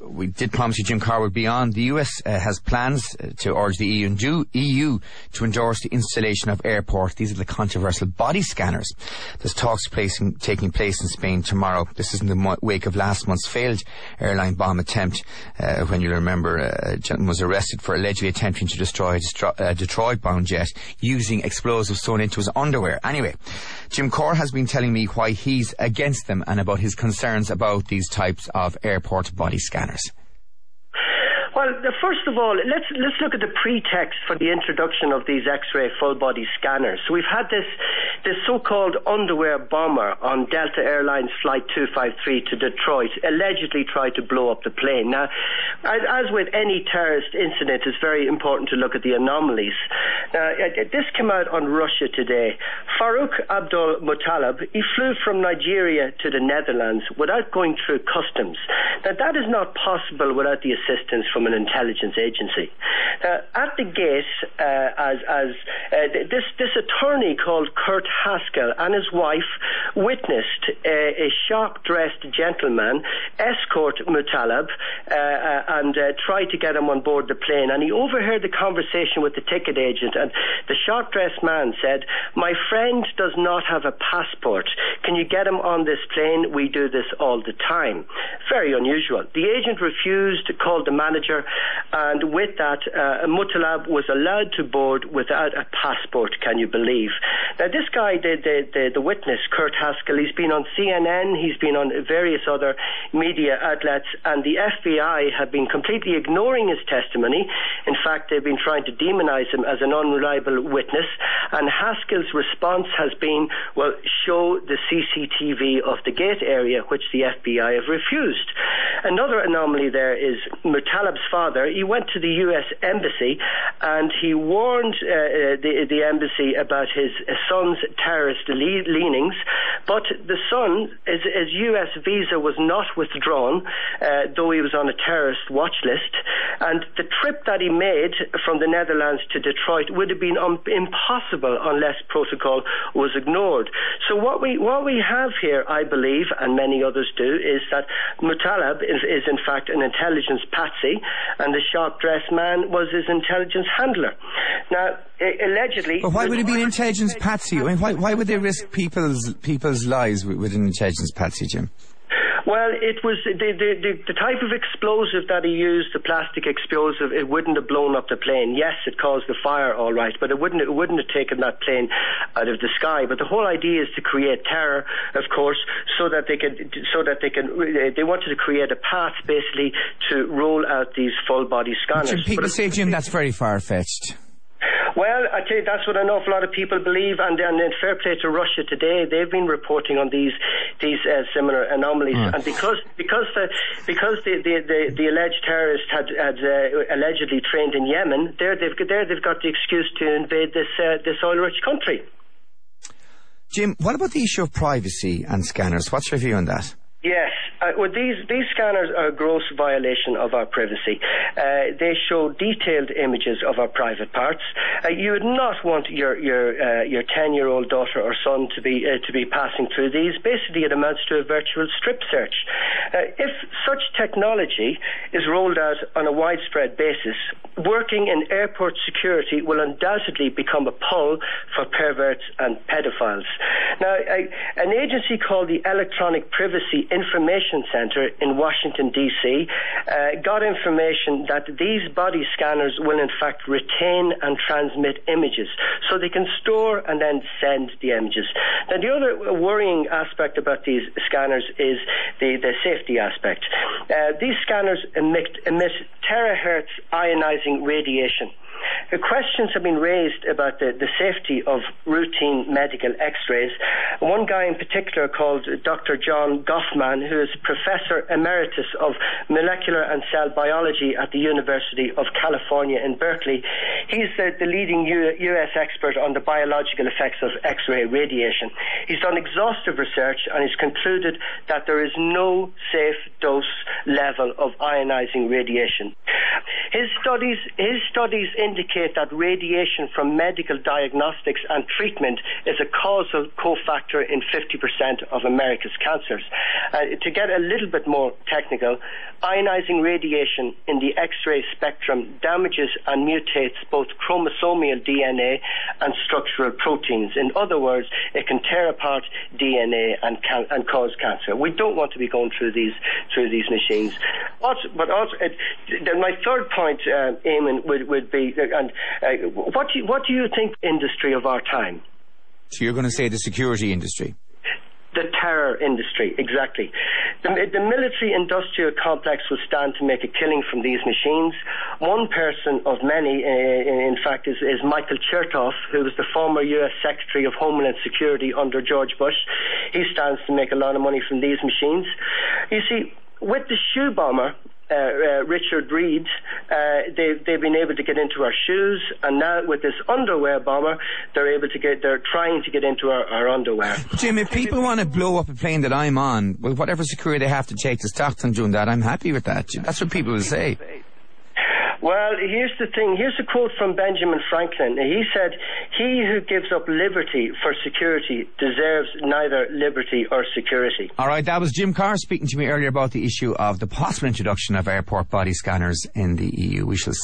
we did promise you Jim Corr would be on. The US has plans to urge the EU to endorse the installation of airport. These are the controversial body scanners. There's talks taking place in Spain tomorrow. This is in the wake of last month's failed airline bomb attempt, when you'll remember a gentleman was arrested for allegedly attempting to destroy a Detroit-bound jet using explosives sewn into his underwear. Anyway, Jim Corr has been telling me why he's against them and about his concerns about these types of airport body scanners. Well, first of all, let's look at the pretext for the introduction of these X-ray full-body scanners. So we've had this so-called underwear bomber on Delta Airlines Flight 253 to Detroit allegedly tried to blow up the plane. Now, as with any terrorist incident, it's very important to look at the anomalies. Now, this came out on Russia Today. Farouk Abdul Muttalib, he flew from Nigeria to the Netherlands without going through customs. Now, that is not possible without the assistance from an intelligence agency. At the gate, this attorney called Kurt Haskell and his wife witnessed a sharp-dressed gentleman escort Muttalib and tried to get him on board the plane. And he overheard the conversation with the ticket agent, and the sharp-dressed man said, "My friend does not have a passport. Can you get him on this plane? We do this all the time." Very unusual. The agent refused, called the manager, and with that, Muttalib was allowed to board without a passport. Can you believe? Now, this guy, the witness, Kurt Haskell, he's been on CNN, he's been on various other media outlets, and the FBI have been completely ignoring his testimony. In fact, they've been trying to demonize him as an unreliable witness, and Haskell's response has been, well, show the CCTV of the gate area, which the FBI have refused. Another anomaly there is Muttalib's father. He went to the US Embassy and he warned the embassy about his son's terrorist leanings, but the son, his US visa was not withdrawn, though he was on a terrorist watch list, and the trip that he made from the Netherlands to Detroit would have been impossible unless protocol was ignored. So what we have here, I believe, and many others do, is that Muttalib is in fact an intelligence patsy, and the sharp-dressed man was his intelligence handler. Now, allegedly... But why would he be an intelligence patsy? I mean, why would they risk people's lives with an intelligence patsy, Jim? Well, it was the type of explosive that he used, the plastic explosive. It wouldn't have blown up the plane. Yes, it caused the fire, all right, but it wouldn't have taken that plane out of the sky. But the whole idea is to create terror, of course, so that they wanted to create a path, basically, to roll out these full body scanners. People say, Jim, that's very far-fetched. Well, I tell you, that's what an awful lot of people believe, and in fair play to Russia Today, they've been reporting on these similar anomalies, and because the alleged terrorist had allegedly trained in Yemen, they've got the excuse to invade this oil-rich country. Jim, what about the issue of privacy and scanners? What's your view on that? Yes, well, these scanners are a gross violation of our privacy. They show detailed images of our private parts. You would not want your 10-year-old daughter or son to be passing through these. Basically, it amounts to a virtual strip search. If such technology is rolled out on a widespread basis, working in airport security will undoubtedly become a pull for perverts and pedophiles. Now, an agency called the Electronic Privacy Information Center in Washington, D.C., got information that these body scanners will in fact retain and transmit images, so they can store and then send the images. Now, the other worrying aspect about these scanners is the safety aspect. These scanners emit terahertz ionizing radiation. Questions have been raised about the safety of routine medical x-rays. One guy in particular, called Dr. John Goffman, who is Professor Emeritus of Molecular and Cell Biology at the University of California in Berkeley, he's the leading U.S. expert on the biological effects of x-ray radiation. He's done exhaustive research and he's concluded that there is no safe dose level of ionizing radiation. His studies indicate that radiation from medical diagnostics and treatment is a causal cofactor in 50% of America's cancers. To get a little bit more technical, ionizing radiation in the X-ray spectrum damages and mutates both chromosomal DNA and structural proteins. In other words, it can tear apart DNA and cause cancer. We don't want to be going through these machines. Then my third point, Eamon, would be, what do you think industry of our time? So you're going to say the security industry? The terror industry, exactly. The military-industrial complex will stand to make a killing from these machines. One person of many, in fact, is Michael Chertoff, who was the former U.S. Secretary of Homeland Security under George Bush. He stands to make a lot of money from these machines. You see, with the shoe bomber, Richard Reed, they've been able to get into our shoes, and now with this underwear bomber, they're trying to get into our underwear. Jim, if people want to blow up a plane that I'm on, with whatever security they have to take to stop them doing that, I'm happy with that. That's what people will say. Well, here's the thing. Here's a quote from Benjamin Franklin. He said, "He who gives up liberty for security deserves neither liberty or security." All right, that was Jim Corr speaking to me earlier about the issue of the possible introduction of airport body scanners in the EU. We shall see.